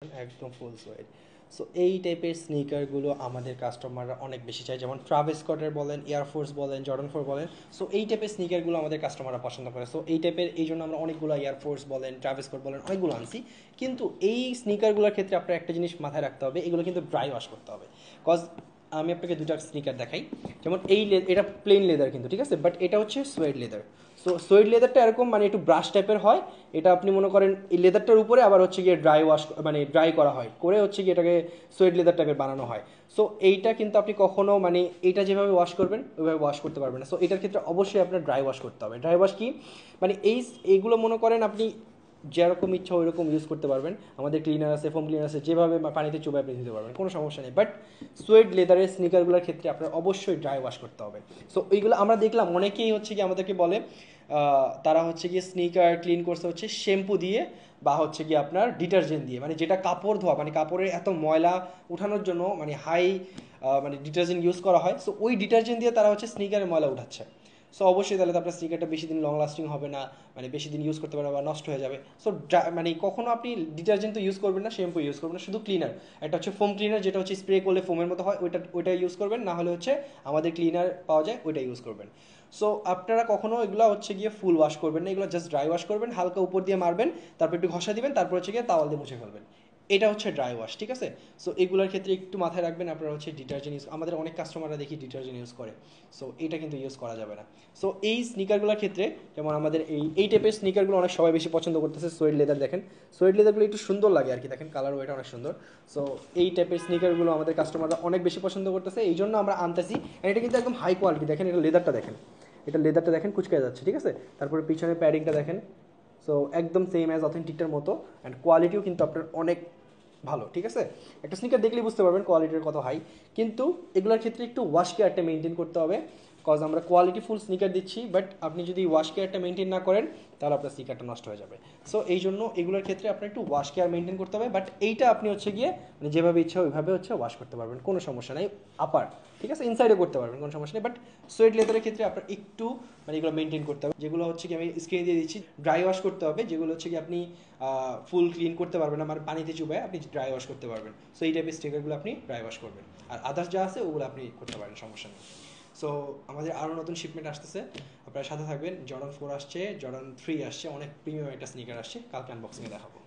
একদম ফুল সোয়েড। সো এই টাইপের স্নিকারগুলো আমাদের কাস্টমাররা অনেক বেশি চায়, যেমন ট্রাভিস স্কটের বলেন, এয়ারফোর্স বলেন, জর্ডন 4 বলেন। সো এই টাইপের স্নিকারগুলো আমাদের কাস্টমাররা পছন্দ করে। সো এই টাইপের, এই জন্য আমরা অনেকগুলো এয়ারফোর্স বলেন, ট্রাভিস স্কট বলেন, অনেকগুলো আনছি। কিন্তু এই স্নিকারগুলোর ক্ষেত্রে আপনার একটা জিনিস মাথায় রাখতে হবে, এগুলো কিন্তু ড্রাই ওয়াশ করতে হবে। কজ আমি আপনাকে দুটা স্নিকার দেখাই। যেমন এটা প্লেন লেদার কিন্তু, ঠিক আছে, বাট এটা হচ্ছে সোয়েড লেদার। সো সোয়েড লেদারটা এরকম মানে একটু ব্রাশ টাইপের হয়। এটা আপনি মনে করেন এই লেদারটার উপরে আবার হচ্ছে গিয়ে ড্রাই ওয়াশ, মানে ড্রাই করা হয়, করে হচ্ছে গিয়ে এটাকে সোয়েড লেদার টাইপের বানানো হয়। সো এইটা কিন্তু আপনি কখনো মানে এইটা যেভাবে ওয়াশ করবেন ওইভাবে ওয়াশ করতে পারবেন না। সো এটার ক্ষেত্রে অবশ্যই আপনার ড্রাই ওয়াশ করতে হবে। ড্রাই ওয়াশ কি মানে এইগুলো মনে করেন আপনি যেরকম ইচ্ছা ওই রকম ইউজ করতে পারবেন। আমাদের ক্লিনার আছে, ফোম ক্লিনার আছে, যেভাবে পানিতে চুবাই আপনি দিতে পারবেন, কোনো সমস্যা নেই। বাট সোয়েড লেদারের স্নিকারগুলোর ক্ষেত্রে আপনার অবশ্যই ড্রাই ওয়াশ করতে হবে। সো এইগুলো আমরা দেখলাম অনেকেই হচ্ছে কি আমাদেরকে বলে তারা হচ্ছে গিয়ে স্নিকার ক্লিন করছে হচ্ছে শ্যাম্পু দিয়ে বা হচ্ছে গিয়ে আপনার ডিটারজেন্ট দিয়ে, মানে যেটা কাপড় ধোয়া, মানে কাপড়ের এত ময়লা উঠানোর জন্য মানে হাই মানে ডিটারজেন্ট ইউজ করা হয়। সো ওই ডিটারজেন্ট দিয়ে তারা হচ্ছে স্নিকারের ময়লা উঠাচ্ছে। সো অবশ্যই তাহলে তো আপনার স্নিকারটা বেশি দিন লং লাস্টিং হবে না, মানে বেশি দিন ইউজ করতে পারবে বা নষ্ট হয়ে যাবে। সো মানে কখনো আপনি ডিটারজেন্ট তো ইউজ করবেন না, শ্যাম্পু ইউজ করবেন না, শুধু ক্লিনার। একটা হচ্ছে ফোম ক্লিনার, যেটা হচ্ছে স্প্রে করলে ফোমের মতো হয়, ওইটা ইউজ করবেন, না হলে হচ্ছে আমাদের ক্লিনার পাওয়া যায়, ওইটা ইউজ করবেন। সো আপনারা কখনো এগুলো হচ্ছে গিয়ে ফুল ওয়াশ করবেন না, এগুলো জাস্ট ড্রাই ওয়াশ করবেন, হালকা উপর দিয়ে মারবেন, তারপর একটু ঘষা দিবেন, তারপর হচ্ছে গিয়ে তাওয়াল দিয়ে মুছে ফেলবেন। এটা হচ্ছে ড্রাই ওয়াশ, ঠিক আছে। সো এগুলোর ক্ষেত্রে একটু মাথায় রাখবেন আপনারা হচ্ছে ডিটারজেন্ট ইউজ, আমাদের অনেক কাস্টমাররা দেখি ডিটারজেন্ট ইউজ করে। সো এটা কিন্তু ইউজ করা যাবে না। সো এই স্নিকারগুলোর ক্ষেত্রে যেমন আমাদের এই টাইপের স্নিকারগুলো অনেক সবাই বেশি পছন্দ করতেছে। সোয়েড লেদার দেখেন, সোয়েড লেদারগুলো একটু সুন্দর লাগে আর কি, দেখেন কালার ওইটা অনেক সুন্দর। সো এই টাইপের স্নিকারগুলো আমাদের কাস্টমাররা অনেক বেশি পছন্দ করতেছে, এই জন্য আমরা আনতেছি। এটা কিন্তু একদম হাই কোয়ালিটি, দেখেন এটা লেদারটা দেখেন, এটা লেদারটা দেখেন কুচকে যাচ্ছে, ঠিক আছে। তারপরে পিছনে প্যাডিংটা দেখেন। সো একদম সেম অ্যাজ অথেন্টিকটার মতো, অ্যান্ড কোয়ালিটিও কিন্তু আপনার অনেক ভালো, ঠিক আছে। একটা স্নিকার দেখলেই বুঝতে পারবেন কোয়ালিটির কত হাই। কিন্তু এগুলোর ক্ষেত্রে একটু ওয়াশ কেয়ারটা মেনটেন করতে হবে। কজ আমরা কোয়ালিটি ফুল স্নিকার দিচ্ছি, বাট আপনি যদি ওয়াশ কেয়ারটা মেনটেন না করেন তাহলে আপনার স্নিকারটা নষ্ট হয়ে যাবে। সো এই জন্য এগুলোর ক্ষেত্রে আপনার একটু ওয়াশ কেয়ার মেনটেন করতে হবে। বাট এইটা আপনি হচ্ছে গিয়ে মানে যেভাবে ইচ্ছা ওইভাবে হচ্ছে ওয়াশ করতে পারবেন, কোনো সমস্যা নেই। আপার, ঠিক আছে, ইনসাইডে করতে পারবেন, কোনো সমস্যা নেই। বাট সোয়েট লেদারের ক্ষেত্রে আপনার একটু মানে এগুলো মেনটেন করতে হবে। যেগুলো হচ্ছে কি আমি স্ক্রিনে দিয়ে দিচ্ছি, ড্রাই ওয়াশ করতে হবে। যেগুলো হচ্ছে কি আপনি ফুল ক্লিন করতে পারবেন না, মানে পানিতে চুবায় আপনি ড্রাই ওয়াশ করতে পারবেন। সো এই টাইপের স্টিকারগুলো আপনি ড্রাই ওয়াশ করবেন। আর আদার্স যা আছে ওগুলো আপনি করতে পারেন, সমস্যা নেই। সো আমাদের আরও নতুন শিপমেন্ট আসতেছে, আপনারা সাথে থাকবেন। জর্ডন 4 আসছে, জর্ডন 3 আসছে, অনেক প্রিমিয়াম একটা স্নিকার আসছে, কালকে আনবক্সিংয়ে দেখাবো।